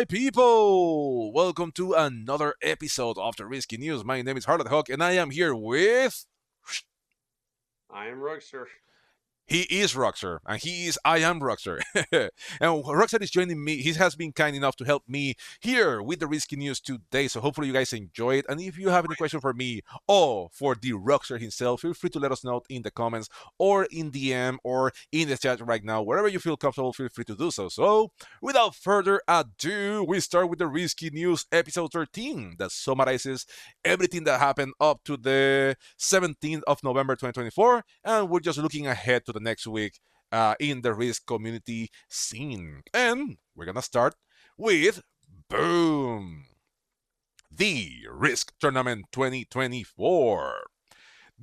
my people! Welcome to another episode of the Risky News. My name is Harlow, and I am here with... IAmRugster. He is Rugster, and he is IAmRugster. And Rugster is joining me. He has been kind enough to help me here with the Risky News today, so hopefully you guys enjoy it. And if you have any question for me or for the Rugster himself, feel free to let us know in the comments or in DM or in the chat right now. Wherever you feel comfortable, feel free to do so. So, without further ado, we start with the Risky News episode 13 that summarizes everything that happened up to the 17th of November 2024, and we're just looking ahead to the next week in the Risk community scene. And we're gonna start with boom, the Risk Tournament 2024.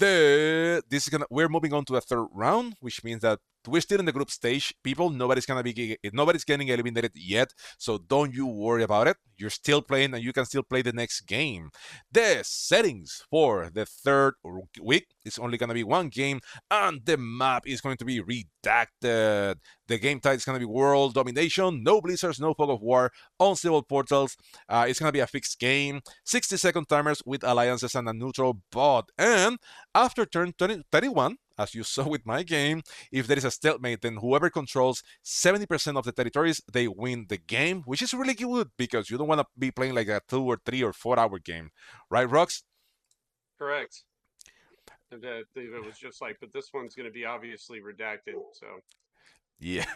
We're moving on to the third round, which means that we're still in the group stage. People, nobody's getting eliminated yet, so don't you worry about it. You're still playing, and you can still play the next game. The settings for the third week is only gonna be one game, and the map is going to be redacted. The game type is gonna be World Domination, no blizzards, no fog of war, unstable portals. It's gonna be a fixed game, 60-second timers with alliances and a neutral bot. And after turn 31, as you saw with my game, if there is a stalemate, then whoever controls 70% of the territories, they win the game, which is really good because you don't want to be playing like a 2 or 3 or 4 hour game. Right, Rox? Correct. And it was just like, but this one's going to be obviously redacted, so. Yeah.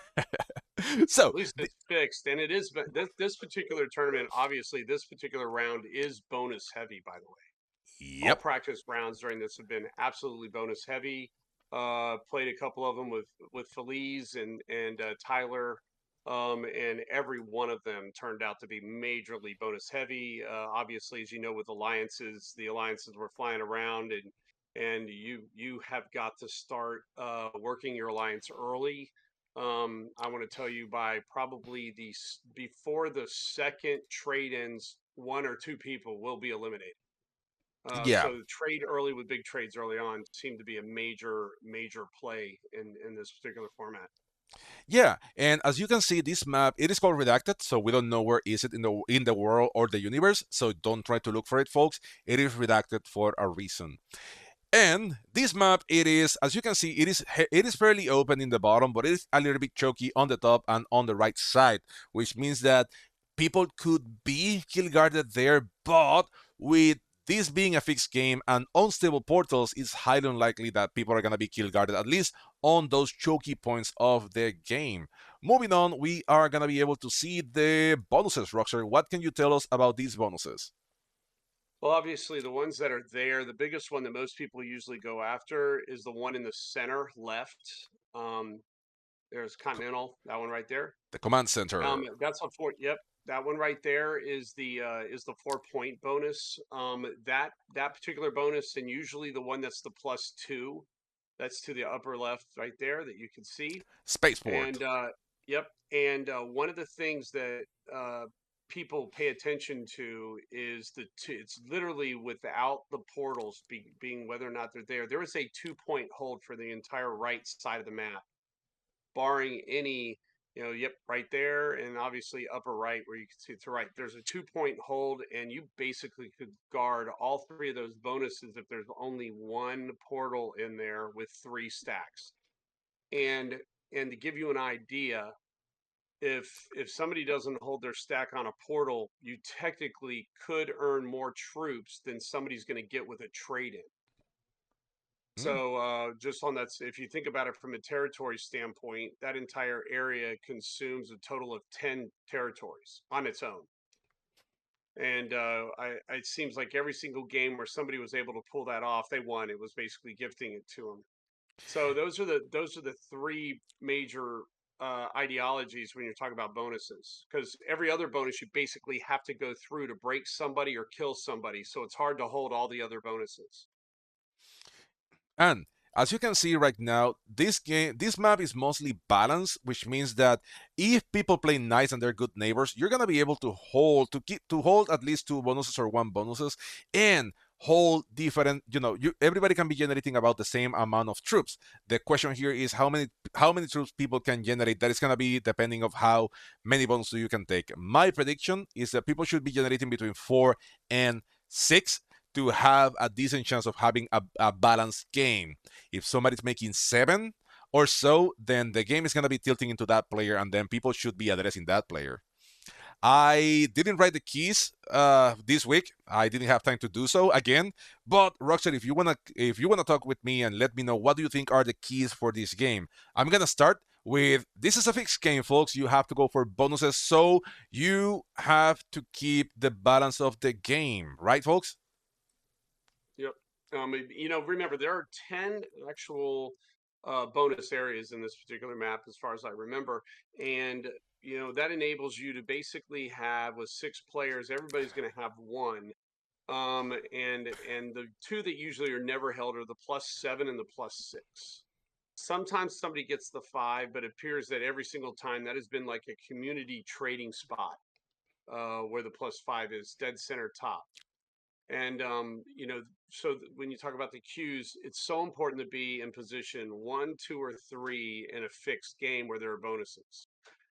So at least it's fixed, and it is. But this particular tournament, obviously, this particular round is bonus heavy. By the way, yep. All practice rounds during this have been absolutely bonus heavy. Played a couple of them with Feliz and Tyler, and every one of them turned out to be majorly bonus heavy. Obviously, as you know, with alliances, the alliances were flying around, and you have got to start working your alliance early. I want to tell you by probably before the second trade ends, 1 or 2 people will be eliminated. Yeah. So trade early with big trades early on seemed to be a major play in this particular format. Yeah, and as you can see, this map, it is called redacted, so we don't know where is it in the world or the universe, so don't try to look for it, folks. It is redacted for a reason. And this map, it is, as you can see, it is fairly open in the bottom, but it is a little bit choky on the top and on the right side, which means that people could be kill guarded there, but with this being a fixed game and unstable portals, it's highly unlikely that people are going to be kill guarded, at least on those choky points of the game. Moving on, we are going to be able to see the bonuses, Roxer. What can you tell us about these bonuses? Well, obviously, the ones that are there, the biggest one that most people usually go after is the one in the center left. There's Continental, that one right there. The command center. That's a 4. Yep, that one right there is the 4-point bonus. That particular bonus, and usually the one that's the +2, that's to the upper left right there that you can see. Spaceport. And yep, and one of the things that people pay attention to is it's literally without the portals being whether or not they're there. There is a 2-point hold for the entire right side of the map, barring any, yep, right there, and obviously upper right where you can see to the right. There's a 2-point hold, and you basically could guard all 3 of those bonuses if there's only 1 portal in there with 3 stacks. And to give you an idea, if somebody doesn't hold their stack on a portal, you technically could earn more troops than somebody's going to get with a trade in. So just on that, if you think about it from a territory standpoint, that entire area consumes a total of 10 territories on its own. And it seems like every single game where somebody was able to pull that off, they won. It was basically gifting it to them. So those are the 3 major ideologies when you're talking about bonuses, because every other bonus you basically have to go through to break somebody or kill somebody, so it's hard to hold all the other bonuses. And as you can see right now, this map is mostly balanced, which means that if people play nice and they're good neighbors, you're gonna be able to hold at least 2 bonuses or 1 bonuses. And whole different, everybody can be generating about the same amount of troops. The question here is how many troops people can generate. That is going to be depending of how many bonuses you can take. My prediction is that people should be generating between 4 and 6 to have a decent chance of having a balanced game. If somebody's making 7 or so, then the game is going to be tilting into that player, and then people should be addressing that player. I didn't write the keys this week. I didn't have time to do so again. But Rockstar, if you wanna talk with me and let me know what do you think are the keys for this game, I'm gonna start with this is a fixed game, folks. You have to go for bonuses, so you have to keep the balance of the game, right, folks? Yep. Remember there are 10 actual bonus areas in this particular map, as far as I remember, and that enables you to basically have with 6 players, everybody's going to have one. And the two that usually are never held are the +7 and the +6. Sometimes somebody gets the 5, but it appears that every single time that has been like a community trading spot where the +5 is dead center top. And so when you talk about the cues, it's so important to be in position 1, 2, or 3 in a fixed game where there are bonuses.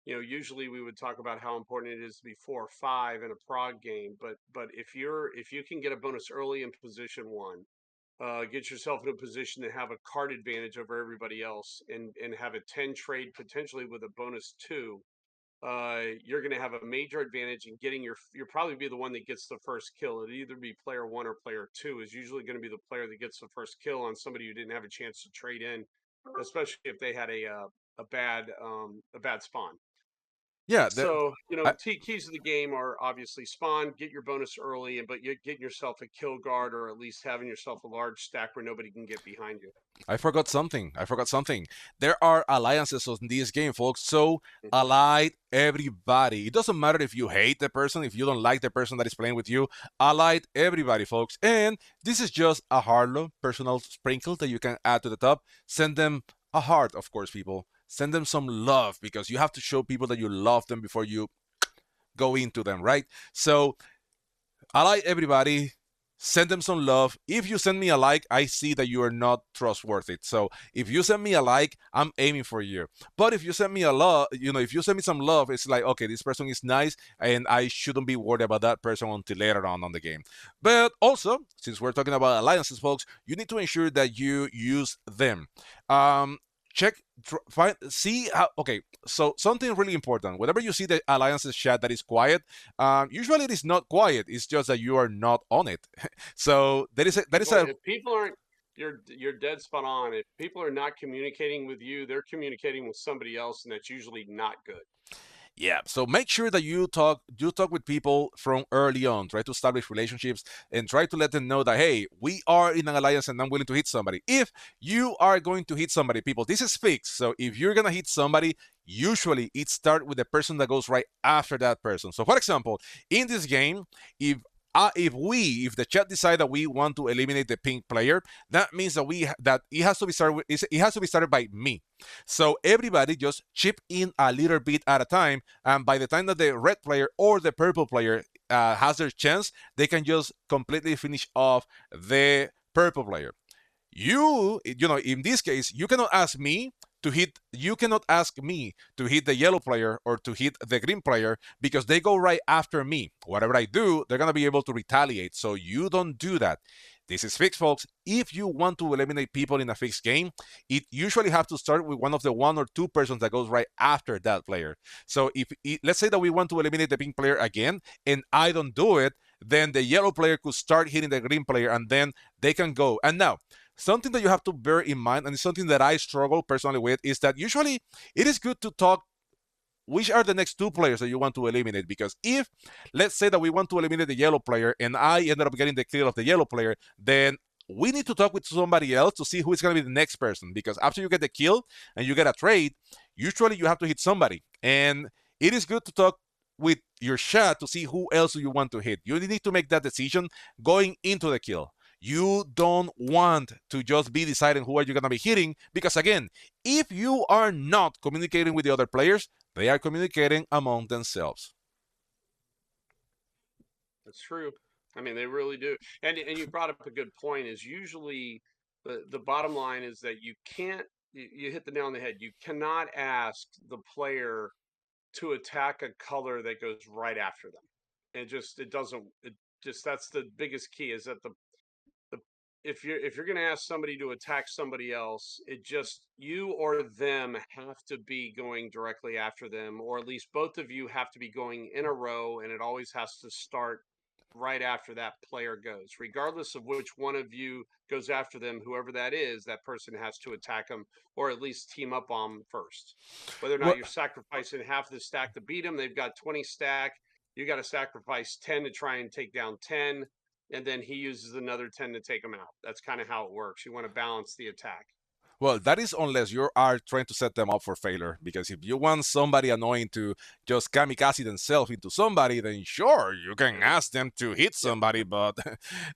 Usually we would talk about how important it is to be 4 or 5 in a prog game, but if you can get a bonus early in position 1, get yourself in a position to have a card advantage over everybody else, and have a 10 trade potentially with a bonus 2, you're going to have a major advantage in getting you'll probably be the one that gets the first kill. It'll either be player 1 or player 2 is usually going to be the player that gets the first kill on somebody who didn't have a chance to trade in, especially if they had a bad spawn. Yeah, So, I, keys to the game are obviously spawn, get your bonus early, but you're getting yourself a kill guard, or at least having yourself a large stack where nobody can get behind you. I forgot something. I forgot something. There are alliances in this game, folks. So Mhm. ally everybody. It doesn't matter if you hate the person, if you don't like the person that is playing with you. Allied everybody, folks. And this is just a Harlow personal sprinkle that you can add to the top. Send them a heart, of course, people. Send them some love because you have to show people that you love them before you go into them, right? So I like everybody. Send them some love. If you send me a like, I see that you are not trustworthy. So if you send me a like, I'm aiming for you. But if you send me a love, if you send me some love, it's like, okay, this person is nice, and I shouldn't be worried about that person until later on the game. But also, since we're talking about alliances, folks, you need to ensure that you use them. Um, check, find, see how. Okay, so something really important. Whenever you see the alliances chat that is quiet, usually it is not quiet. It's just that you are not on it. So Well, if people aren't, you're dead spot on. If people are not communicating with you, they're communicating with somebody else, and that's usually not good. yeah. So make sure that you talk with people from early on. Try to establish relationships and try to let them know that hey, we are in an alliance and I'm willing to hit somebody. If you are going to hit somebody, people, this is fixed. So if you're gonna hit somebody, usually it starts with the person that goes right after that person. So for example, in this game, if if the chat decide that we want to eliminate the pink player, that means that it has to be started by me. So everybody just chip in a little bit at a time, and by the time that the red player or the purple player has their chance, they can just completely finish off the purple player. In this case, you cannot ask me to hit the yellow player or to hit the green player because they go right after me. Whatever I do, they're going to be able to retaliate. So you don't do that. This is fixed, folks. If you want to eliminate people in a fixed game, it usually have to start with one of the 1 or 2 persons that goes right after that player. So let's say that we want to eliminate the pink player again, and I don't do it, then the yellow player could start hitting the green player, and then they can go. And now, something that you have to bear in mind, and it's something that I struggle personally with, is that usually it is good to talk which are the next 2 players that you want to eliminate. Because if, let's say that we want to eliminate the yellow player and I ended up getting the kill of the yellow player, then we need to talk with somebody else to see who is going to be the next person. Because after you get the kill and you get a trade, usually you have to hit somebody. And it is good to talk with your chat to see who else you want to hit. You need to make that decision going into the kill. You don't want to just be deciding who are you going to be hitting because again, if you are not communicating with the other players, they are communicating among themselves. That's true. I mean, they really do. And you brought up a good point. Is usually the bottom line is that you can't. You hit the nail on the head. You cannot ask the player to attack a color that goes right after them. It doesn't. It just that's the biggest key is that the if you're going to ask somebody to attack somebody else, it just you or them have to be going directly after them, or at least both of you have to be going in a row, and it always has to start right after that player goes. Regardless of which one of you goes after them, whoever that is, that person has to attack them or at least team up on them first. Whether or not Well, you're sacrificing half the stack to beat them, they've got 20 stack. You got to sacrifice 10 to try and take down 10, and then he uses another 10 to take them out. That's kind of how it works. You want to balance the attack. Well, that is unless you are trying to set them up for failure. Because if you want somebody annoying to just kamikaze themselves into somebody, then sure, you can ask them to hit Yeah. somebody. But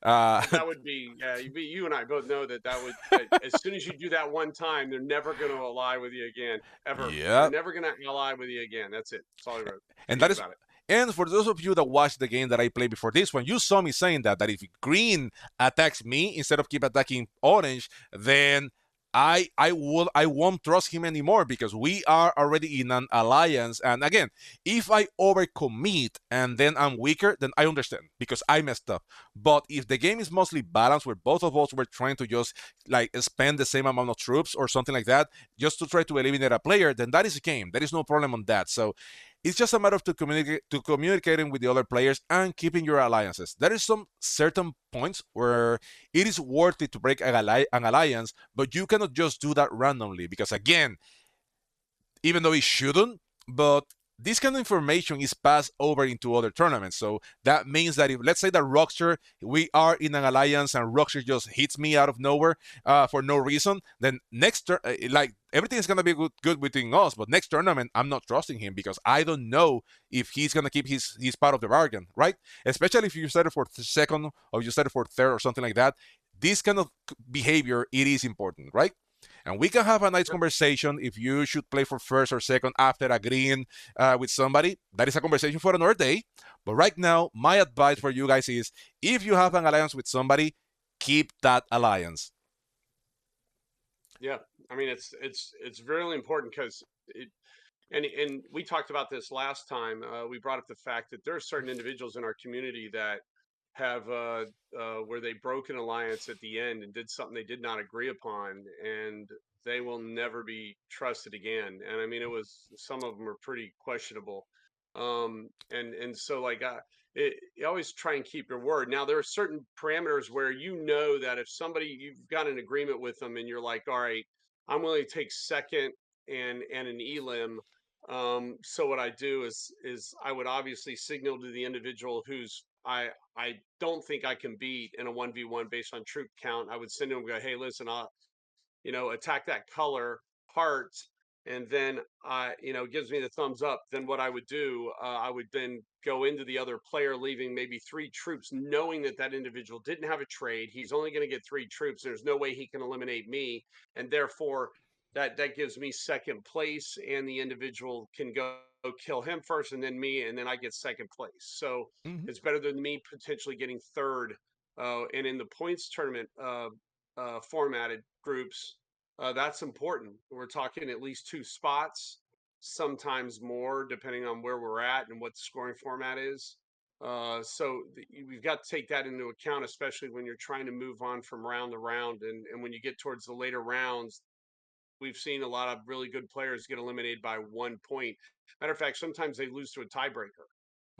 That would be, yeah, you and I both know that would, as soon as you do that one time, they're never going to ally with you again, ever. They're yeah, never going to ally with you again. That's it. That's all I wrote. and that Forget is. about it. And for those of you that watched the game that I played before this one, you saw me saying that if green attacks me instead of keep attacking orange, then I won't trust him anymore because we are already in an alliance. And again, if I overcommit and then I'm weaker, then I understand because I messed up. But if the game is mostly balanced where both of us were trying to just like spend the same amount of troops or something like that just to try to eliminate a player, then that is a game. There is no problem on that. So it's just a matter of communicating with the other players and keeping your alliances. There is some certain points where it is worth it to break an alliance, but you cannot just do that randomly because again, even though it shouldn't, but this kind of information is passed over into other tournaments. So that means that if, let's say that Rockster, we are in an alliance and Rockster just hits me out of nowhere for no reason, then next turn, like everything is gonna be good between us. But next tournament, I'm not trusting him because I don't know if he's gonna keep his part of the bargain, right? Especially if you set it for second or you set it for third or something like that. This kind of behavior, it is important, right? And we can have a nice conversation if you should play for first or second after agreeing with somebody. That is a conversation for another day. But right now, my advice for you guys is if you have an alliance with somebody, keep that alliance. Yeah. I mean, it's really important because it, and we talked about this last time. We brought up the fact that there are certain individuals in our community that have where they broke an alliance at the end and did something they did not agree upon, and they will never be trusted again. And I mean, it was some of them are pretty questionable. And so like you always try and keep your word. Now there are certain parameters where you know that if somebody you've got an agreement with them and you're like, all right, I'm willing to take second and an elim. So what I do is I would obviously signal to the individual who's I don't think I can beat in a 1v1 based on troop count. I would send him and go, hey, listen, attack that color heart, and then gives me the thumbs up. Then what I would do, I would then go into the other player, leaving maybe 3 troops, knowing that that individual didn't have a trade. He's only going to get 3 troops. There's no way he can eliminate me, and therefore that gives me second place, and the individual can go kill him first, and then me, and then I get second place. So Mm-hmm. it's better than me potentially getting third. And in the points tournament formatted groups, that's important. We're talking at least 2 spots, sometimes more, depending on where we're at and what the scoring format is. So we've got to take that into account, especially when you're trying to move on from round to round. And when you get towards the later rounds, we've seen a lot of really good players get eliminated by 1 point. Matter of fact, sometimes they lose to a tiebreaker.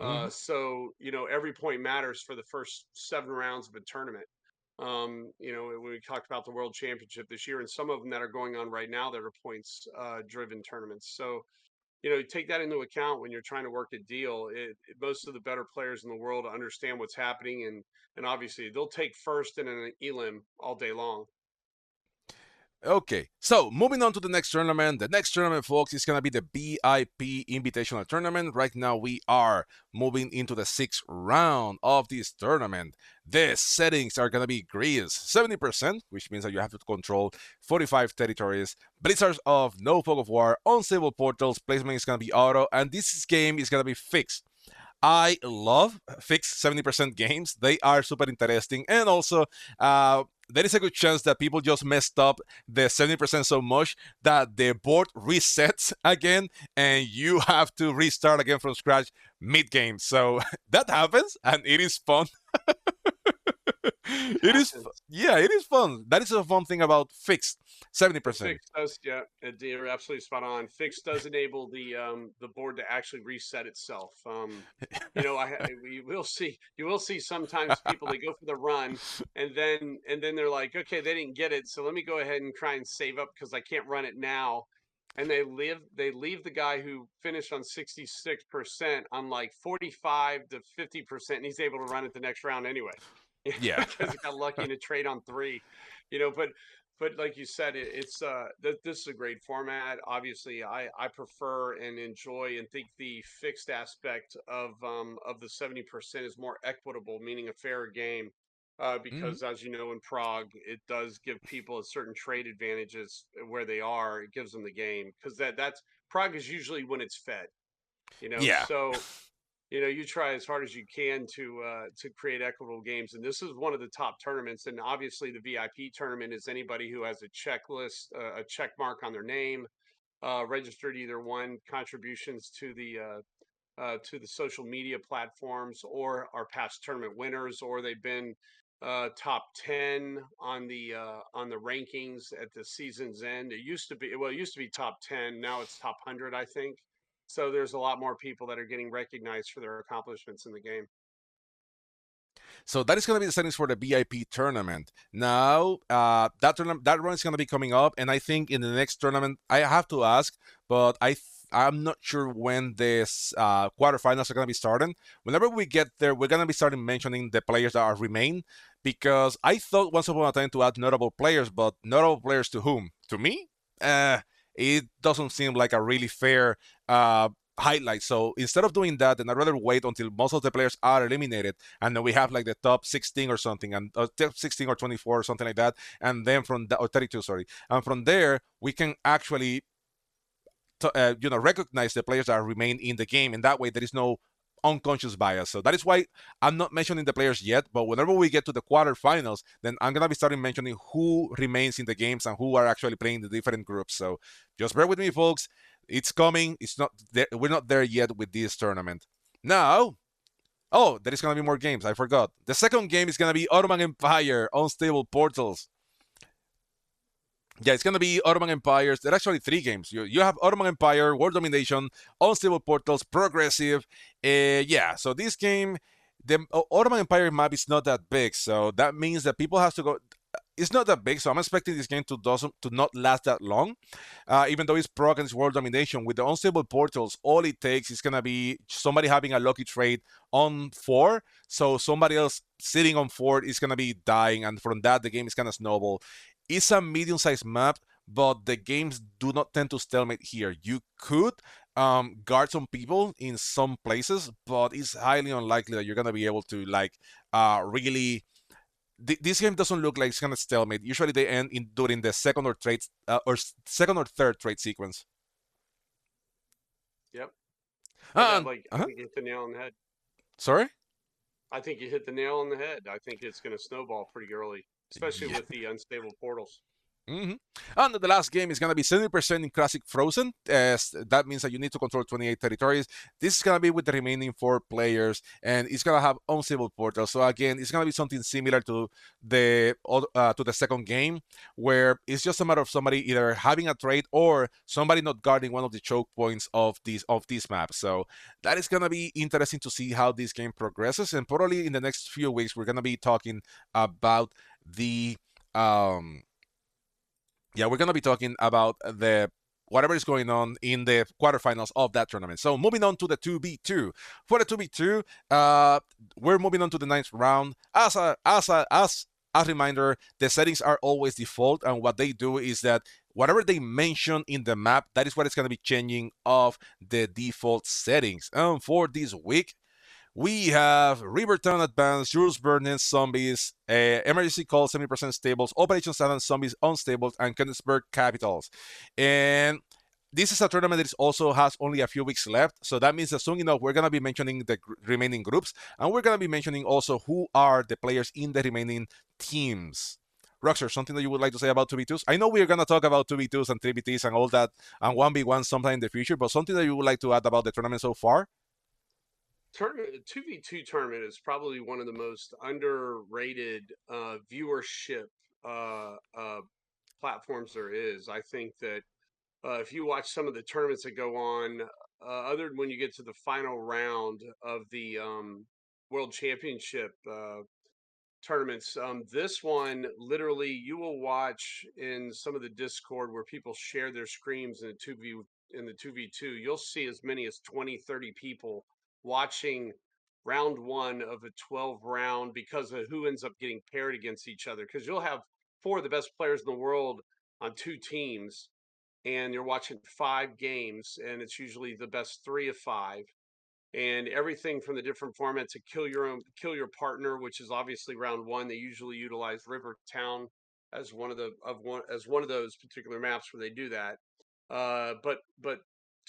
Mm-hmm. So every point matters for the first 7 rounds of a tournament. When we talked about the World Championship this year, and some of them that are going on right now that are points driven tournaments. So take that into account when you're trying to work a deal. Most of the better players in the world understand what's happening, and obviously they'll take first in an elim all day long. Okay, so moving on to the next tournament. The next tournament, folks, is going to be the BIP Invitational Tournament. Right now, we are moving into the 6th round of this tournament. The settings are going to be Greece 70%, which means that you have to control 45 territories, blizzards of no fog of war, unstable portals, placement is going to be auto, and this game is going to be fixed. I love fixed 70% games. They are super interesting. And also, there is a good chance that people just messed up the 70% so much that the board resets again and you have to restart again from scratch mid game. So that happens and it is fun. It It is, happens. yeah, it is fun. That is a fun thing about fixed The 70%. fix does, yeah, you're absolutely spot on. Fix does enable the board to actually reset itself. You will see sometimes people they go for the run and then they're like, okay, they didn't get it, so let me go ahead and try and save up because I can't run it now. And they leave the guy who finished on 66% on like 45 to 50%, and he's able to run it the next round anyway. Yeah. Because he got lucky in a trade on three, but like you said, this is a great format. Obviously, I prefer and enjoy and think the fixed aspect of the 70% is more equitable, meaning a fairer game. Mhm. Because as you know, in Prague, it does give people a certain trade advantages where they are. It gives them the game because that's Prague is usually when it's fed, Yeah. so you try as hard as you can to create equitable games, and this is one of the top tournaments. And obviously, the VIP tournament is anybody who has a checklist, a check mark on their name, registered either one contributions to the social media platforms, or are past tournament winners, or they've been top 10 on the rankings at the season's end. It used to be top 10. Now it's top 100, I think. So there's a lot more people that are getting recognized for their accomplishments in the game. So that is going to be the settings for the VIP tournament. Now, that run is going to be coming up, and I think in the next tournament, I have to ask, but I'm not sure when this quarterfinals are going to be starting. Whenever we get there, we're going to be starting mentioning the players that are remain, because I thought once upon a time to add notable players, but notable players to whom? To me? It doesn't seem like a really fair highlight. So instead of doing that, then I'd rather wait until most of the players are eliminated, and then we have like the top 16 or something, and top 16 or 24 or something like that, and then or 32, sorry, and from there we can actually recognize the players that remain in the game, and that way there is no unconscious bias. So that is why I'm not mentioning the players yet, but whenever we get to the quarterfinals, then I'm gonna be starting mentioning who remains in the games and who are actually playing the different groups. So just bear with me, folks. It's coming. It's not there. We're not there yet with this tournament. Now, oh, there is gonna be more games. I forgot. The second game is gonna be Ottoman Empire Unstable Portals. Yeah, it's gonna be Ottoman Empires. There are actually three games. You have Ottoman Empire, World Domination, Unstable Portals, Progressive. Yeah, so this game, the Ottoman Empire map is not that big, so that means that people have to go. It's not that big, so I'm expecting this game to not last that long. Even though it's Prog and it's World Domination, with the Unstable Portals, all it takes is gonna be somebody having a lucky trade on 4, so somebody else sitting on 4 is gonna be dying, and from that the game is gonna snowball. It's a medium-sized map, but the games do not tend to stalemate here. You could guard some people in some places, but it's highly unlikely that you're gonna be able to like really. This game doesn't look like it's gonna stalemate. Usually they end in during the second or second or third trade sequence. Yep. And I think you hit the nail on the head. sorry. I think you hit the nail on the head. I think it's going to snowball pretty early, especially Yeah. with the unstable portals. Mm-hmm. And the last game is going to be 70% in Classic Frozen. That means that you need to control 28 territories. This is going to be with the remaining 4 players, and it's going to have unstable portals. So again, it's going to be something similar to the second game, where it's just a matter of somebody either having a trade or somebody not guarding one of the choke points of this map. So that is going to be interesting to see how this game progresses, and probably in the next few weeks we're going to be talking about the um yeah, we're gonna be talking about the whatever is going on in the quarterfinals of that tournament. So moving on to the 2v2. For the 2v2, we're moving on to the ninth round. As a reminder, the settings are always default, and what they do is that whatever they mention in the map, that is what is going to be changing of the default settings. And for this week, we have Rivertown Advanced, Jules Vernon Zombies, Emergency Call 70% Stables, Operation Silent Zombies Unstables, and Königsberg Capitals. And this is a tournament that also has only a few weeks left. So that means that soon enough, we're going to be mentioning the remaining groups, and we're going to be mentioning also who are the players in the remaining teams. Roxer, something that you would like to say about 2v2s? I know we're going to talk about 2v2s and 3v3s and all that and 1v1 sometime in the future, but something that you would like to add about the tournament so far? Tournament 2v2 tournament is probably one of the most underrated viewership uh, uh, platforms there is. I think that if you watch some of the tournaments that go on, other than when you get to the final round of the World Championship tournaments, this one literally you will watch in some of the Discord where people share their screens in the 2v2. You'll see as many as 20, 30 people watching round one of a 12 round because of who ends up getting paired against each other. Because you'll have four of the best players in the world on two teams, and you're watching 5 games, and it's usually the best 3 of 5, and everything from the different formats to kill your partner, which is obviously round one. They usually utilize River Town as one of those particular maps where they do that. But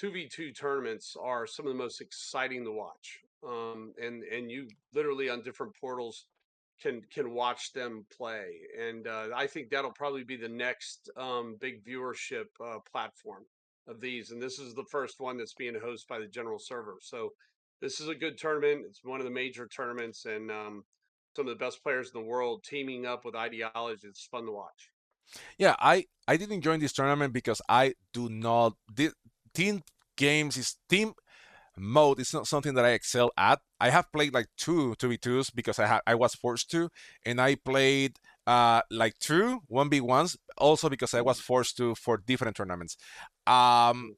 2v2 tournaments are some of the most exciting to watch. And you literally on different portals can watch them play, and I think that'll probably be the next big viewership platform of these. And this is the first one that's being hosted by the general server. So this is a good tournament. It's one of the major tournaments, and some of the best players in the world teaming up with ideology. It's fun to watch. Yeah, I didn't join this tournament because I do not team games is team mode is not something that I excel at. I have played like two 2v2s because I was forced to, and I played like two 1v1s also because I was forced to for different tournaments. Um,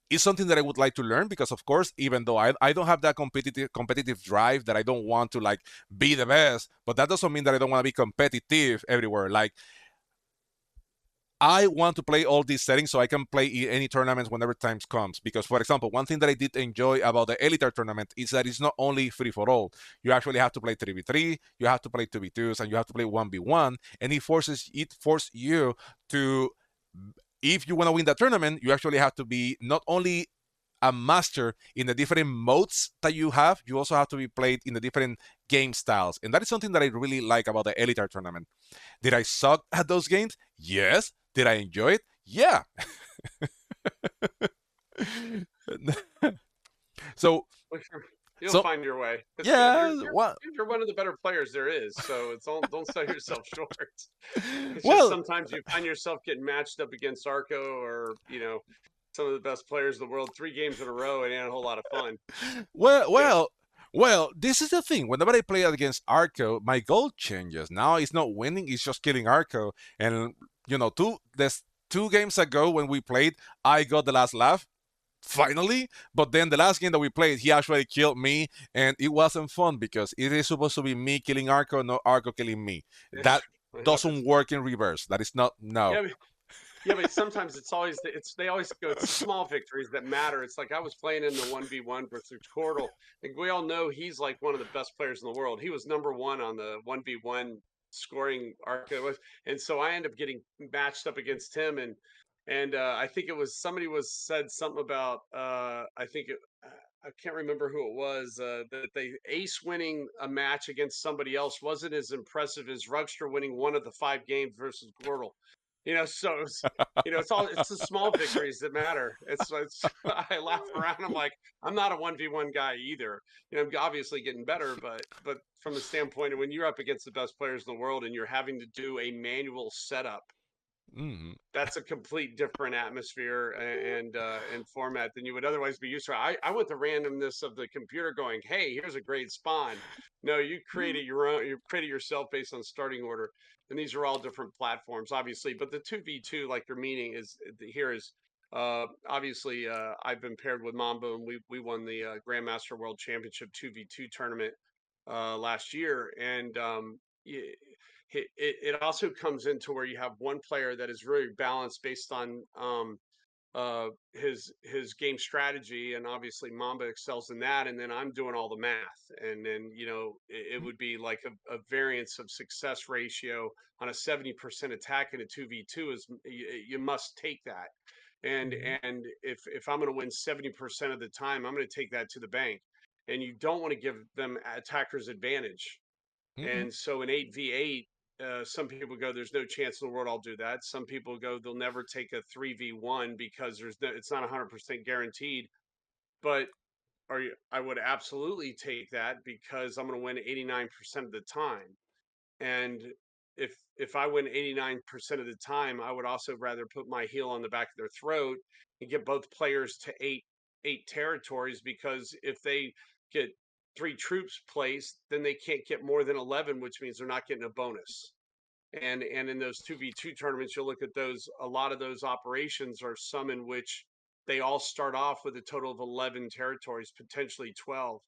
it's something that I would like to learn because, of course, even though I don't have that competitive drive that I don't want to like be the best, but that doesn't mean that I don't want to be competitive everywhere. Like I want to play all these settings so I can play any tournaments whenever times comes. Because, for example, one thing that I did enjoy about the Elite tournament is that it's not only free for all. You actually have to play 3v3, you have to play 2v2s, and you have to play 1v1, and it forces you to, if you want to win that tournament, you actually have to be not only a master in the different modes that you have, you also have to be played in the different game styles. And that is something that I really like about the Elite tournament. Did I suck at those games? Yes. Did I enjoy it? Yeah. so You'll so find your way. It's good. yeah. Well, You're one of the better players there is. So it's don't sell yourself short. It's just well, sometimes you find yourself getting matched up against Arco or some of the best players in the world 3 games in a row. It ain't a whole lot of fun. well, Yeah. well, well. This is the thing. Whenever I play against Arco, my goal changes. Now it's not winning; it's just killing Arco. And there's 2 games ago when we played, I got the last laugh finally. But then the last game that we played, he actually killed me, and it wasn't fun because it is supposed to be me killing Arco, not Arco killing me. That It doesn't happens. work in reverse. That is not no. Yeah, yeah, but sometimes they always go, it's the small victories that matter. It's like I was playing in the 1v1 versus Cordell, and we all know he's like one of the best players in the world. He was number one on the 1v1 scoring arco, and so I end up getting matched up against him, and I think it was somebody was said something about I can't remember who it was, that they ace winning a match against somebody else wasn't as impressive as Rugster winning one of the 5 games versus Gordle. So it's the small victories that matter. It's I laugh around. I'm like, I'm not a 1v1 guy either. I'm obviously getting better, but from the standpoint of when you're up against the best players in the world and you're having to do a manual setup, Mm. that's a complete different atmosphere and format than you would otherwise be used to. I want the randomness of the computer going, hey, here's a great spawn. No, you created your own. You created yourself based on starting order, and these are all different platforms, obviously. But the 2v2, like your meaning is here is obviously I've been paired with Mambo, and we won the Grandmaster World Championship 2v2 tournament last year, and it also comes into where you have one player that is really balanced based on his game strategy, and obviously Mamba excels in that, and then I'm doing all the math, and then it would be like a variance of success ratio on a 70% attack in a 2v2 is you must take that. And if I'm going to win 70% of the time, I'm going to take that to the bank. And you don't want to give them attackers advantage. Mm-hmm. And so in 8v8, some people go, there's no chance in the world I'll do that. Some people go, they'll never take a 3v1 because it's not 100% guaranteed. But I would absolutely take that because I'm going to win 89% of the time. And if I win 89% of the time, I would also rather put my heel on the back of their throat and get both players to eight territories, because if they get 3 troops placed, then they can't get more than 11, which means they're not getting a bonus. And in those 2v2 tournaments, you'll look at those, a lot of those operations are some in which they all start off with a total of 11 territories, potentially 12.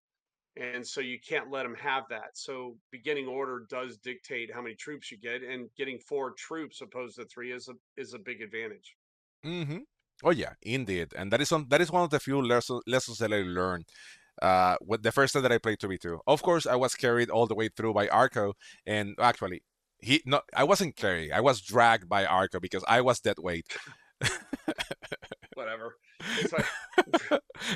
And so you can't let them have that. So beginning order does dictate how many troops you get, and getting 4 troops opposed to 3 is a big advantage. Mm-hmm. Oh yeah, indeed, and that is one of the few lessons that I learned. With the first time that I played 2v2, of course, I was carried all the way through by Arco, and actually, I wasn't carried. I was dragged by Arco because I was dead weight. Whatever. It's like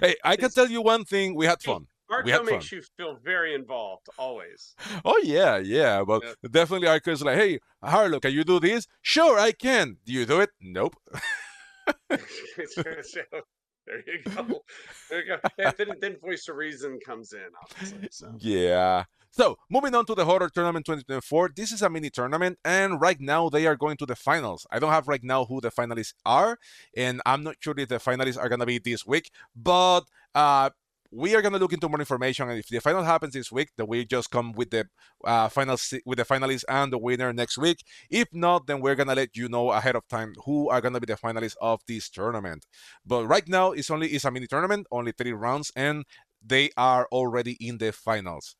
Hey, I can tell you one thing: we had fun. We Arco had fun. makes you feel very involved always. Oh yeah, yeah, but Yeah. definitely Arco is like, hey, Harlow, can you do this? Sure, I can. Do you do it? Nope. There you go. There you go. And then voice of reason comes in, obviously. So Yeah. So, moving on to the Horror Tournament 2024, this is a mini tournament, and right now they are going to the finals. I don't have right now who the finalists are, and I'm not sure if the finalists are going to be this week, but we are going to look into more information, and if the final happens this week, then we just come with the with the finalists and the winner next week. If not, then we're going to let you know ahead of time who are going to be the finalists of this tournament. But right now, it's a mini tournament, only 3 rounds, and they are already in the finals.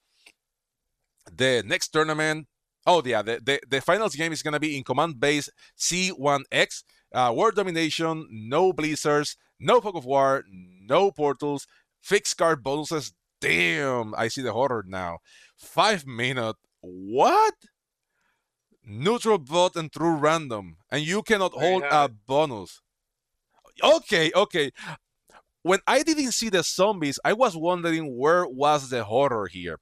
The next tournament, oh yeah, the finals game is gonna be in Command Base C1X. World Domination, no Blizzards, no Fog of War, no Portals, fixed card bonuses. Damn, I see the horror now. 5 minute. What? Neutral vote and through random, and you cannot there you hold have a it. bonus. Okay, okay. When I didn't see the zombies, I was wondering where was the horror here.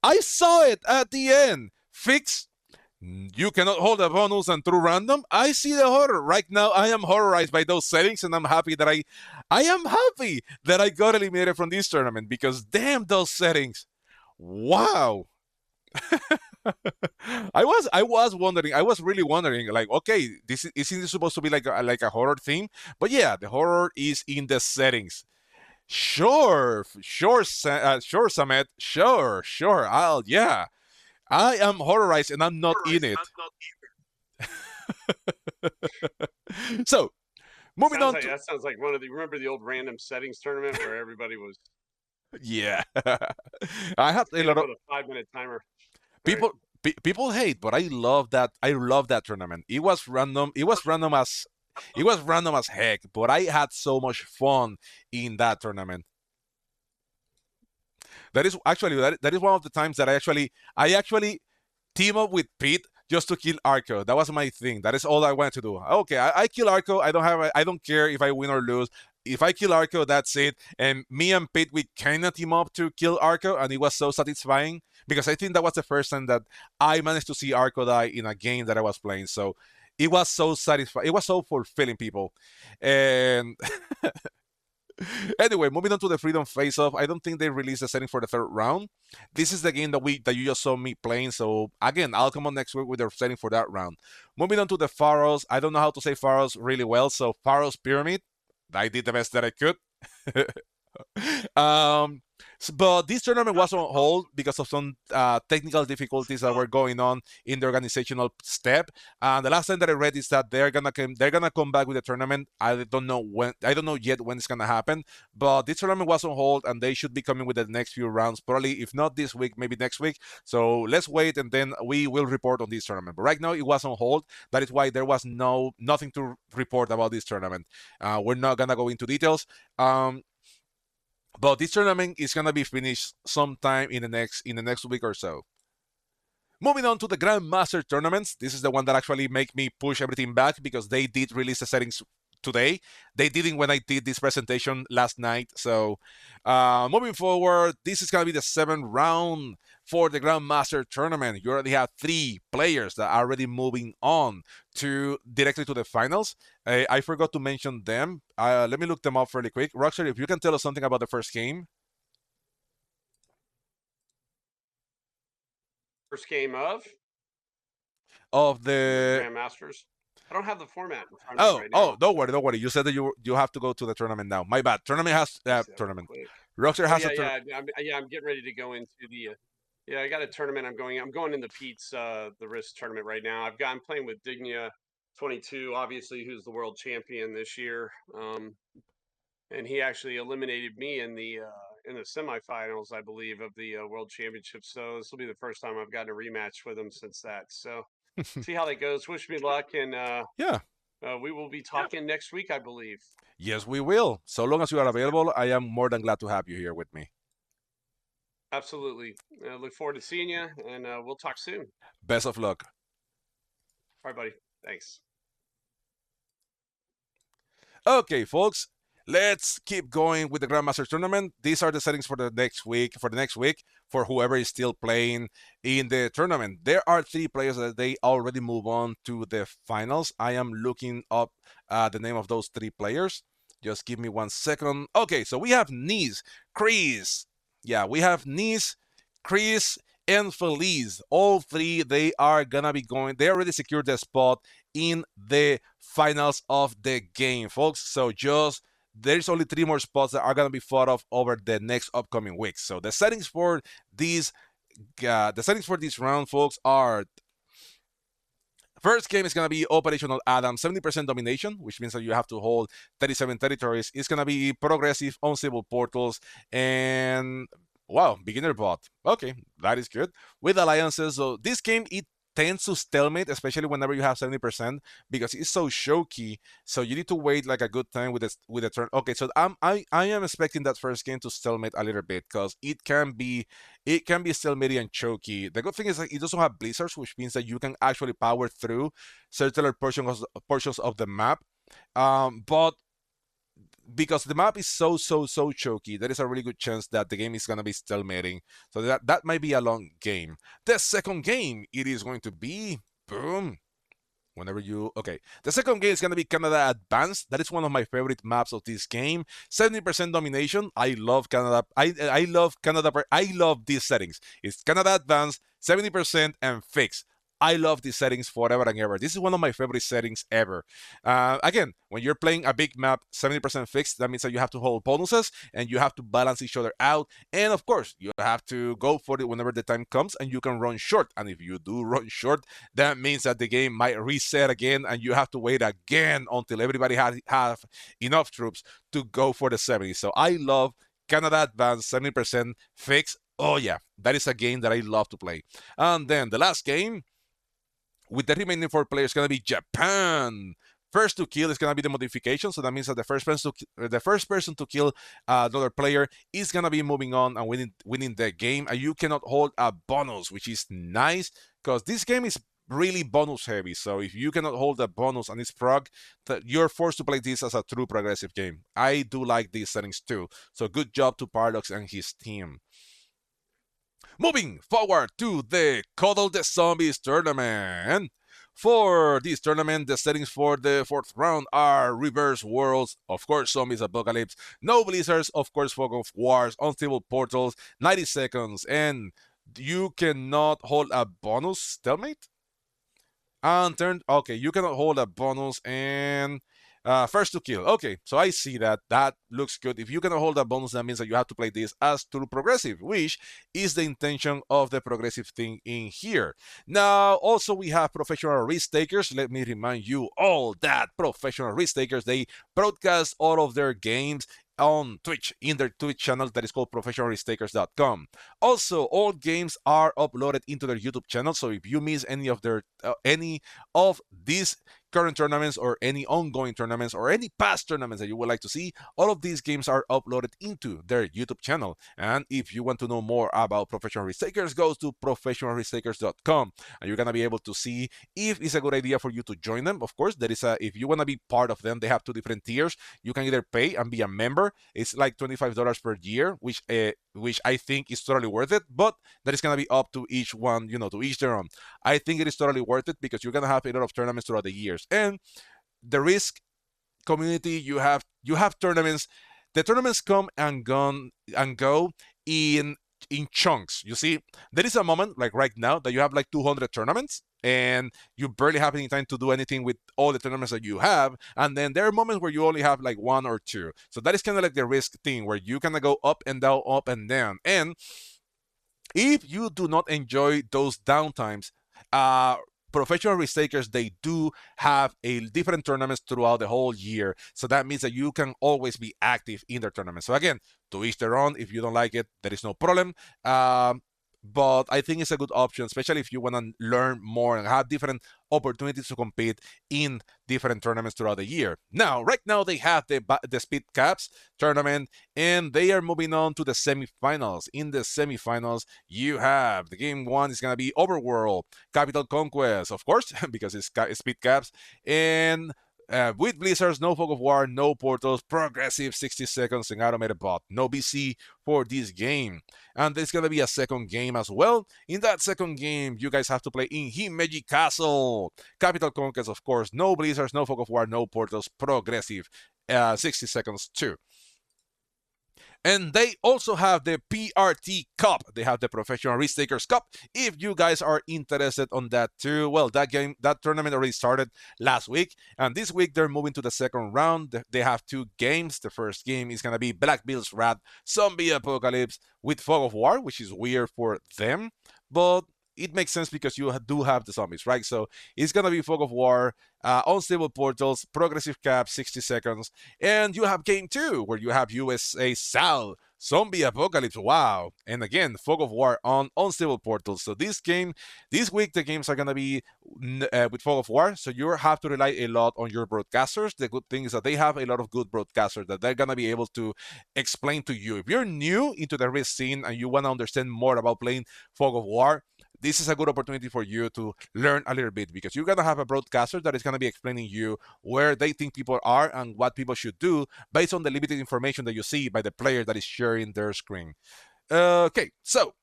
I saw it at the end. Fix. You cannot hold a bonus and through random. I see the horror right now. I am horrorized by those settings, and I'm happy that I am happy that I got eliminated from this tournament because damn those settings. Wow. I was wondering. I was really wondering. Like, okay, isn't this supposed to be like a horror theme? But yeah, the horror is in the settings. Sure, sure, sure, Samet. Sure. Yeah. I am horrorized and I'm not in it. So, moving on to That sounds like one of the, remember the old random settings tournament where everybody was yeah. I had a lot of with a 5-minute timer. people. People hate, but I love that. I love that tournament. It was random. It was random as heck, but I had so much fun in that tournament. That is actually that is one of the times that I actually team up with Pete just to kill Arco. That was my thing. That is all I wanted to do. Okay, I kill Arco. I don't care if I win or lose. If I kill Arco, that's it. And me and Pete, we kind of team up to kill Arco, and it was so satisfying because I think that was the first time that I managed to see Arco die in a game that I was playing. So it was so satisfying. It was so fulfilling, people. And anyway, moving on to the Freedom Face-Off, I don't think they released the setting for the third round. This is the game that you just saw me playing. So again, I'll come on next week with the setting for that round. Moving on to the Pharaohs, I don't know how to say Pharaohs really well. So Pharaohs Pyramid, I did the best that I could. um, but this tournament was on hold because of some technical difficulties that were going on in the organizational step. And the last time that I read is that they're gonna come back with the tournament. I don't know when. I don't know yet when it's gonna happen. But this tournament was on hold, and they should be coming with the next few rounds. Probably, if not this week, maybe next week. So let's wait, and then we will report on this tournament. But right now, it was on hold. That is why there was nothing to report about this tournament. We're not gonna go into details. But this tournament is gonna be finished sometime in the next week or so. Moving on to the Grandmaster tournaments, this is the one that actually make me push everything back because they did release the settings today. They didn't when I did this presentation last night. So moving forward, this is gonna be the 7th round for the Grandmaster Tournament. You already have 3 players that are already moving on to directly to the finals. I forgot to mention them. Let me look them up really quick. Rockstar, if you can tell us something about the first game. First game Of the the Grandmasters. I don't have the format in front of me right now. don't worry. You said that you have to go to the tournament now. My bad. Tournament has tournament. Quick. Rockstar Oh has yeah, a tournament. I'm getting ready to go into the. Yeah, I got a tournament. I'm going in the Pete's the Risk tournament right now. I'm playing with Dignia 22, obviously, who's the world champion this year. And he actually eliminated me in the semifinals, I believe, of the World Championship. So this will be the first time I've gotten a rematch with him since that. So see how that goes. Wish me luck, and Yeah. we will be talking next week, I believe. Yes, we will. So long as you are available, I am more than glad to have you here with me. Absolutely. Look forward to seeing you, and we'll talk soon. Best of luck. All right, buddy. Thanks. Okay, folks, let's keep going with the Grandmasters Tournament. These are the settings for the next week. For whoever is still playing in the tournament, there are 3 players that they already move on to the finals. I am looking up the name of those 3 players. Just give me 1 second. Okay, so we have Chris. Yeah, we have Chris, and Feliz. All 3, they are gonna be going. They already secured the spot in the finals of the game, folks. So there's only 3 more spots that are gonna be fought off over the next upcoming weeks. So the settings for this round, folks, are: first game is going to be Operational Adam, 70% domination, which means that you have to hold 37 territories. It's going to be progressive, unstable portals, and wow, beginner bot. Okay, that is good. With alliances, so this game, it tends to stalemate, especially whenever you have 70%, because it's so choky. So you need to wait like a good time with the turn. Okay, so I am expecting that first game to stalemate a little bit, because it can be stalematy and choky. The good thing is that it doesn't have blizzards, which means that you can actually power through certain portions of the map. But because the map is so choky, there is a really good chance that the game is going to be stalemating. So that might be a long game. The second game, it is going to be boom. Okay. The second game is going to be Canada Advanced. That is one of my favorite maps of this game. 70% domination. I love Canada. I love Canada. I love these settings. It's Canada Advanced, 70%, and fixed. I love these settings forever and ever. This is one of my favorite settings ever. Again, when you're playing a big map, 70% fixed, that means that you have to hold bonuses and you have to balance each other out. And of course, you have to go for it whenever the time comes, and you can run short. And if you do run short, that means that the game might reset again and you have to wait again until everybody have enough troops to go for the 70. So I love Canada Advanced, 70% fixed. Oh yeah, that is a game that I love to play. And then the last game, with the remaining 4 players, going to be Japan. First to kill is going to be the modification, so that means that the first person to kill another player is going to be moving on and winning the game, and you cannot hold a bonus, which is nice, because this game is really bonus heavy. So if you cannot hold a bonus and it's prog, you're forced to play this as a true progressive game. I do like these settings too, so good job to Paradox and his team. Moving forward to the Cuddle The Zombies tournament. For this tournament, the settings for the 4th round are Reverse Worlds, of course, Zombies Apocalypse, no Blizzards, of course, Fog of Wars, Unstable Portals, 90 seconds, and you cannot hold a bonus stalemate? Okay, you cannot hold a bonus and first to kill. Okay, so I see that. That looks good. If you cannot hold a bonus, that means that you have to play this as true progressive, which is the intention of the progressive thing in here. Now, also we have professional risk takers. Let me remind you all that professional risk takers, they broadcast all of their games on Twitch, in their Twitch channel that is called professionalrisktakers.com. Also, all games are uploaded into their YouTube channel, so if you miss any of these current tournaments or any ongoing tournaments or any past tournaments that you would like to see, all of these games are uploaded into their YouTube channel. And if you want to know more about professional risk takers, go to professionalrisktakers.com, and you're gonna be able to see if it's a good idea for you to join them. Of course, there is a if you want to be part of them, they have two different tiers. You can either pay and be a member. It's like $25 per year, which I think is totally worth it. But that is gonna be up to each one, to each their own. I think it is totally worth it because you're gonna have a lot of tournaments throughout the years, and the risk community, you have tournaments. The tournaments come and go in chunks. You see, there is a moment like right now that you have like 200 tournaments and you barely have any time to do anything with all the tournaments that you have. And then there are moments where you only have like one or two. So that is kind of like the risk thing where you kind of go up and down, up and down. And if you do not enjoy those downtimes, uh, professional risk takers, they do have a different tournaments throughout the whole year. So that means that you can always be active in their tournament. So again, to each their own. If you don't like it, there is no problem. But I think it's a good option, especially if you want to learn more and have different opportunities to compete in different tournaments throughout the year. Now, right now, they have the Speed Caps tournament, and they are moving on to the semifinals. In the semifinals, you have the game one is going to be Overworld, Capital Conquest, of course, because it's Speed Caps, and with Blizzards, no Fog of War, no Portals, progressive 60 seconds, and automated bot. No BC for this game. And there's going to be a second game as well. In that second game, you guys have to play in Himeji Castle. Capital Conquest, of course, no Blizzards, no Fog of War, no Portals, progressive 60 seconds too. And they also have the PRT Cup. They have the Professional Risk Takers Cup. If you guys are interested on that too, well, that tournament already started last week. And this week they're moving to the second round. They have two games. The first game is going to be Black Bill's Wrath Zombie Apocalypse with Fog of War, which is weird for them. But it makes sense because you do have the zombies, right? So it's going to be Fog of War, Unstable Portals, Progressive Cap, 60 seconds. And you have game two, where you have USA South, Zombie Apocalypse, wow. And again, Fog of War on Unstable Portals. So this week, the games are going to be with Fog of War. So you have to rely a lot on your broadcasters. The good thing is that they have a lot of good broadcasters that they're going to be able to explain to you. If you're new into the risk scene and you want to understand more about playing Fog of War, this is a good opportunity for you to learn a little bit because you're going to have a broadcaster that is going to be explaining you where they think people are and what people should do based on the limited information that you see by the player that is sharing their screen. Okay, so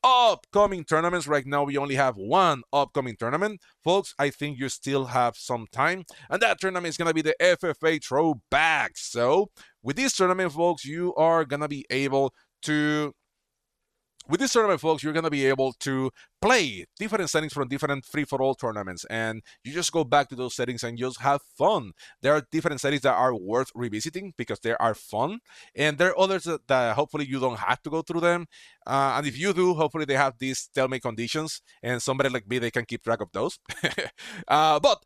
upcoming tournaments. Right now, we only have one upcoming tournament. Folks, I think you still have some time. And that tournament is going to be the FFA Throwback. So with this tournament, folks, you are going to be able to with this tournament, folks, you're going to be able to play different settings from different free-for-all tournaments, and you just go back to those settings and just have fun. There are different settings that are worth revisiting because they are fun, and there are others that hopefully you don't have to go through them. And if you do, hopefully they have these stalemate conditions, and somebody like me, they can keep track of those. But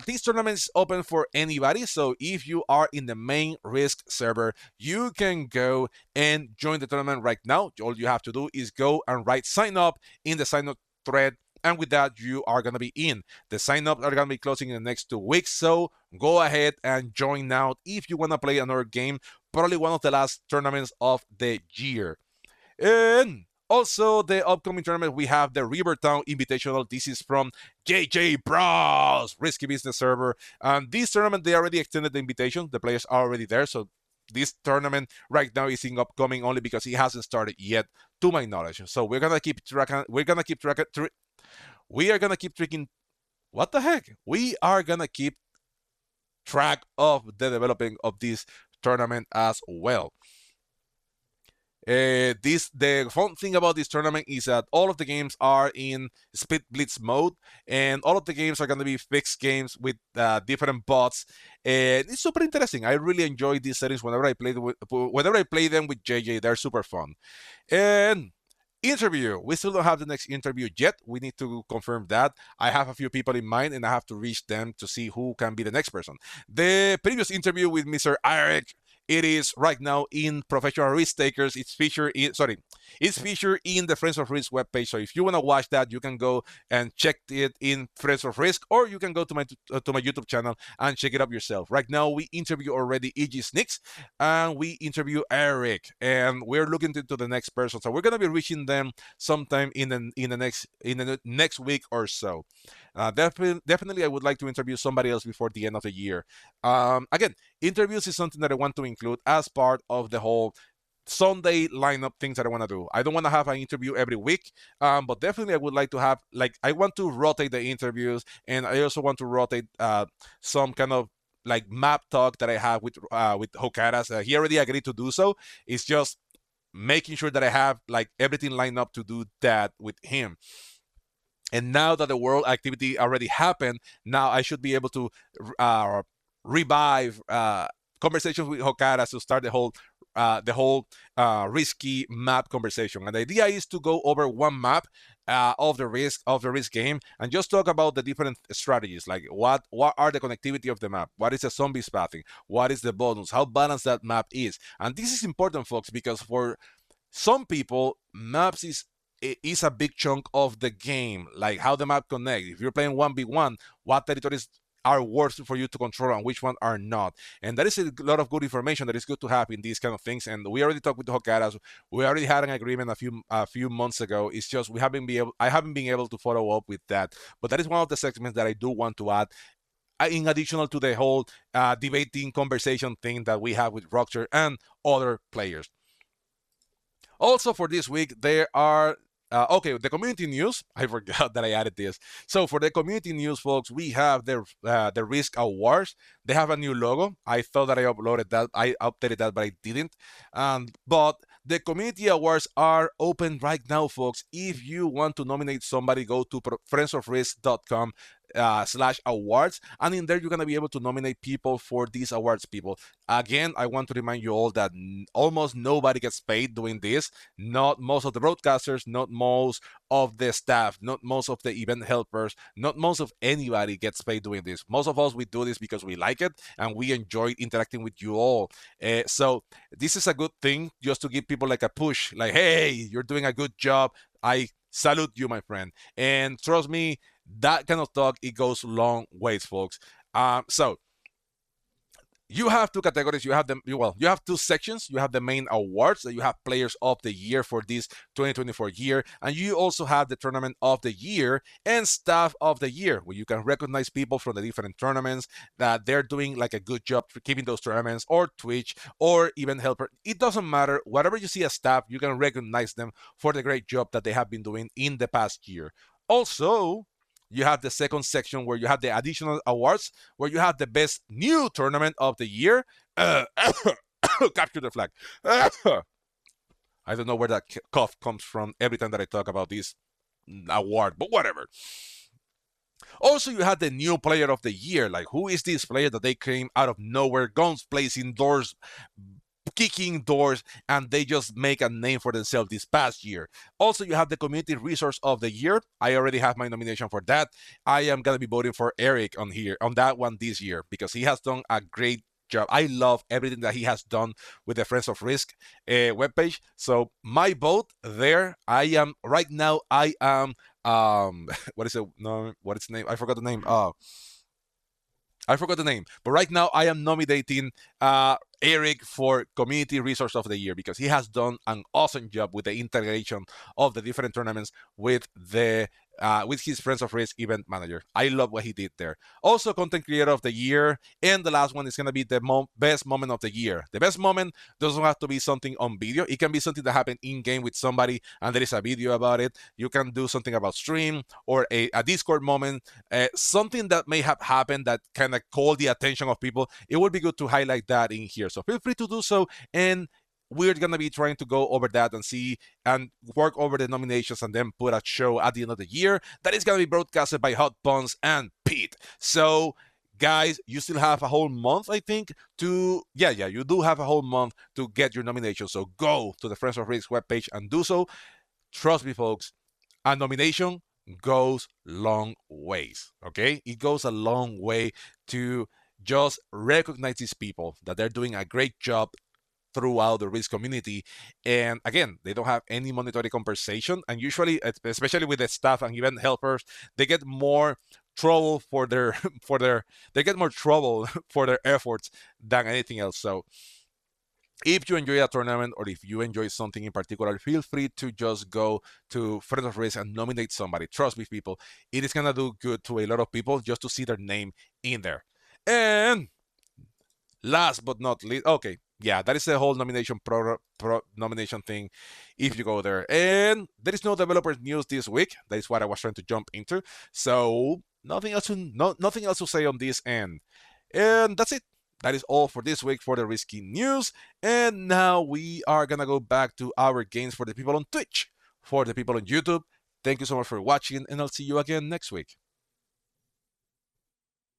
this tournament is open for anybody, so if you are in the main Risk server, you can go and join the tournament right now. All you have to do is go and write sign up in the sign up thread, and with that, you are going to be in. The sign ups are going to be closing in the next 2 weeks, so go ahead and join now if you want to play another game, probably one of the last tournaments of the year. And also, the upcoming tournament, we have the Rivertown Invitational. This is from JJ Bros, Risky Business server. And this tournament, they already extended the invitation. The players are already there. So this tournament right now is in upcoming only because it hasn't started yet, to my knowledge. So we're gonna keep tracking. We are gonna keep tracking. What the heck? We are gonna keep track of the developing of this tournament as well. The fun thing about this tournament is that all of the games are in split blitz mode, and all of the games are going to be fixed games with different bots. And it's super interesting. I really enjoy these settings whenever I play them with JJ. They're super fun. And interview. We still don't have the next interview yet. We need to confirm that. I have a few people in mind, and I have to reach them to see who can be the next person. The previous interview with Mr. Eric It is right now in Professional Risk Takers. It's featured in the Friends of Risk webpage. So if you want to watch that, you can go and check it in Friends of Risk, or you can go to my YouTube channel and check it up yourself. Right now, we interview already E.G. Snicks, and we interview Eric, and we're looking into the next person. So we're gonna be reaching them sometime in the next week or so. Definitely, I would like to interview somebody else before the end of the year. Again, interviews is something that I want to include as part of the whole Sunday lineup things that I want to do. I don't want to have an interview every week, but definitely I would like to have, like, I want to rotate the interviews, and I also want to rotate some kind of like map talk that I have with Hokaras. He already agreed to do so. It's just making sure that I have like everything lined up to do that with him. And now that the world activity already happened, now I should be able to uh, revive conversations with Hokaras to start the whole risky map conversation. And the idea is to go over one map of the risk game, and just talk about the different strategies, like what are the connectivity of the map, what is the zombies pathing, what is the bonus, how balanced that map is. And this is important, folks, because for some people, maps is a big chunk of the game, like how the map connects. If you're playing 1v1, what territories are worth for you to control and which one are not. And that is a lot of good information that is good to have in these kind of things. And we already talked with the Hokaras. We already had an agreement a few months ago. It's just I haven't been able to follow up with that. But that is one of the segments that I do want to add, in additional to the whole debating conversation thing that we have with Roger and other players. Also, for this week, there are the community news. I forgot that I added this. So for the community news, folks, we have the Risk Awards. They have a new logo. I thought that I updated that, but I didn't. But the community awards are open right now, folks. If you want to nominate somebody, go to friendsofrisk.com /awards, and in there you're going to be able to nominate people for these awards. People, again, I want to remind you all that almost nobody gets paid doing this. Not most of the broadcasters, not most of the staff, not most of the event helpers, not most of anybody gets paid doing this. Most of us, we do this because we like it and we enjoy interacting with you all. So this is a good thing, just to give people like a push, like, hey, you're doing a good job. I salute you, my friend. And trust me, that kind of talk, it goes long ways, folks. So you have two categories. You have two sections. You have the main awards, that you have Players of the Year for this 2024 year, and you also have the Tournament of the Year and Staff of the Year, where you can recognize people from the different tournaments that they're doing like a good job for keeping those tournaments, or Twitch, or even helper. It doesn't matter. Whatever you see as staff, you can recognize them for the great job that they have been doing in the past year. Also, you have the second section where you have the additional awards, where you have the best new tournament of the year. Capture the flag. I don't know where that cough comes from every time that I talk about this award, but whatever. Also, you have the new player of the year. Like, who is this player that they came out of nowhere, guns blazing, doors kicking doors, and they just make a name for themselves this past year. Also, you have the Community Resource of the Year. I already have my nomination for that. I am gonna be voting for Eric on that one this year, because he has done a great job. I love everything that he has done with the Friends of Risk webpage. So my vote there. I am right now. I am what is it? No, what is the name? I forgot the name. But right now I am nominating Eric for Community Resource of the Year, because he has done an awesome job with the integration of the different tournaments with his Friends of Risk event manager. I love what he did there. Also, Content Creator of the Year, and the last one is going to be the best moment of the year. The best moment doesn't have to be something on video. It can be something that happened in game with somebody and there is a video about it. You can do something about stream, or a Discord moment, something that may have happened that kind of called the attention of people. It would be good to highlight that in here. So feel free to do so, and we're gonna be trying to go over that and see and work over the nominations, and then put a show at the end of the year that is gonna be broadcasted by Hot Buns and Pete. So guys, you still have a whole month, I think, you do have a whole month to get your nomination. So go to the Friends of Risk webpage and do so. Trust me, folks, a nomination goes long ways. Okay, it goes a long way to just recognize these people that they're doing a great job throughout the risk community. And again, they don't have any monetary compensation. And usually, especially with the staff and event helpers, they get more trouble for their for their they get more trouble for their efforts than anything else. So if you enjoy a tournament or if you enjoy something in particular, feel free to just go to Friends of Risk and nominate somebody. Trust me, people, it is gonna do good to a lot of people just to see their name in there. And last but not least, okay, yeah, that is the whole nomination thing. If you go there, and there is no developer news this week. That is what I was trying to jump into. So nothing else to say on this end. And that's it. That is all for this week for the risky news. And now we are gonna go back to our games for the people on Twitch, for the people on YouTube. Thank you so much for watching, and I'll see you again next week.